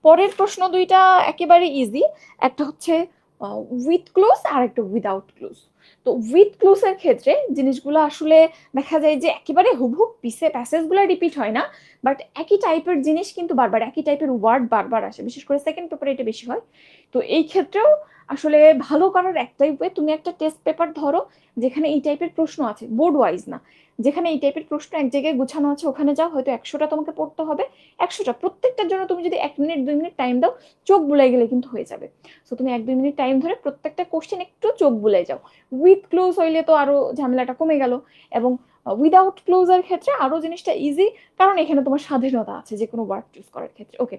পরের প্রশ্ন দুইটা একেবারে ইজি, একটা হচ্ছে উইথ ক্লোজ আর একটা উইদাউট ক্লোজ। তো উইথ ক্লোজের ক্ষেত্রে জিনিসগুলো আসলে দেখা যায় যে একেবারে হুবহুব প্যাসেজগুলো রিপিট হয় না, বাট একই টাইপের জিনিস কিন্তু বারবার, একই টাইপের ওয়ার্ড বারবার আসে, বিশেষ করে সেকেন্ড পেপারে এটা বেশি হয়। তো এই ক্ষেত্রেও আসলে ভালো করার একটাই ওয়ে, তুমি একটা টেস্ট পেপার ধরো যেখানে এই টাইপের প্রশ্ন আছে, বোর্ড ওয়াইজ না, যেখানে এই টাইপের প্রশ্ন এক জায়গায় গুছানো আছে ওখানে যাও, হয়তো 100টা তোমাকে পড়তে হবে, 100টা প্রত্যেকটার জন্য তুমি যদি 1 মিনিট 2 মিনিট টাইম দাও, চোখ বুলাই গেলে কিন্তু হয়ে যাবে। সো তুমি 1-2 মিনিট টাইম ধরে প্রত্যেকটা কোশ্চেন একটু চোখ বুলাই যাও। উইথ ক্লোজ হইলে তো আরো ঝামেলাটা কমে গেল, এবং উইদাউট ক্লোজের ক্ষেত্রে আরো জিনিসটা ইজি, কারণ এখানে তোমার স্বাধীনতা আছে যে কোনো ওয়ার্ড চুজ করার ক্ষেত্রে। ওকে,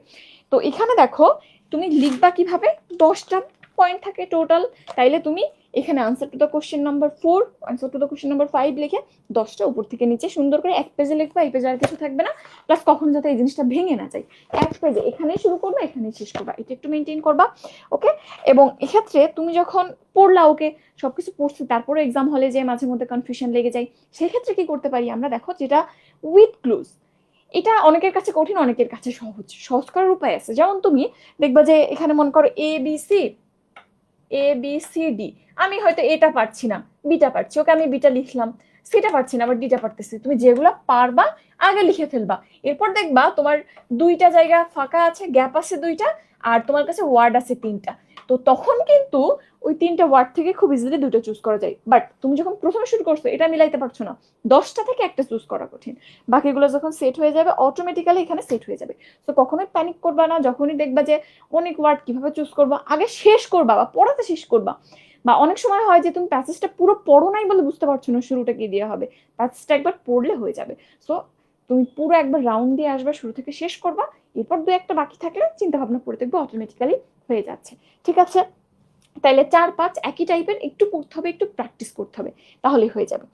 তো এখানে দেখো তুমি লিখবা কিভাবে, 10টা পয়েন্ট থাকে টোটাল, তাইলে তুমি এখানে answer to the question number 4, answer to the question number 5 লিখে 10টা উপর থেকে নিচে সুন্দর করে এক পেজে লিখবা, এই পেজে আর কিছু থাকবে না। প্লাস কখন যাতে এই জিনিসটা ভেঙে না যায়, এক পেজে এখানেই শুরু করবা এখানেই শেষ করবা, এটা একটু মেনটেন করবা। ওকে, এবং এক্ষেত্রে তুমি যখন পড়লা, ওকে সবকিছু পড়ছি, তারপরে এক্সাম হলে যে মাঝে মধ্যে কনফিউশন লেগে যায়, সেক্ষেত্রে কি করতে পারি আমরা, দেখো যেটা উইথ ক্লুজ, এটা অনেকের কাছে কঠিন, অনেকের কাছে সহজ। সহজ করার উপায় আছে, যেমন তুমি দেখবা যে এখানে মনে করো এ বি সি ডি, আমি হয়তো এটা পারছি না, বিটা পারছি, ওকে আমি বিটা লিখলাম, সিটা পারছি না আবার ডিটা পারতেছি, তুমি যেগুলো পারবা আগে লিখে ফেলবা। এরপর দেখবা তোমার দুইটা জায়গা ফাঁকা আছে, গ্যাপ আছে দুইটা, আর তোমার কাছে ওয়ার্ড আছে 3টা। তো তখন কিন্তু ওই 3টা ওয়ার্ড থেকে খুব ইজিলি দুটো চুজ করা যায়। বাট তুমি যখন প্রথমে শুরু করছো এটা মিলাইতে পারছো না, 10টা থেকে একটা চুজ করা কঠিন। বাকিগুলো যখন সেট হয়ে যাবে অটোমেটিক্যালি এখানে সেট হয়ে যাবে। তো কখনোই প্যানিক করবা না, যখনই দেখবা যে অনেক ওয়ার্ড কিভাবে চুজ করবা, আগে শেষ করবা বা পড়াতে শেষ করবা। বা অনেক সময় হয় যে তুমি প্যাসেজটা পুরো পড়ো নাই বলে বুঝতে পারছো না শুরুটা কি দিয়ে হবে, প্যাসেজটা একবার পড়লে হয়ে যাবে। সো তুমি পুরো একবার রাউন্ড দিয়ে আসবে, শুরু থেকে শেষ করবা, এরপর 2-1টা বাকি থাকলে চিন্তা ভাবনা করে দেখবো অটোমেটিক্যালি হয়ে যাচ্ছে। ঠিক আছে, তাইলে 4-5 একই টাইপের একটু পড়তে হবে, একটু প্র্যাকটিস করতে হবে, তাহলেই হয়ে যাবে।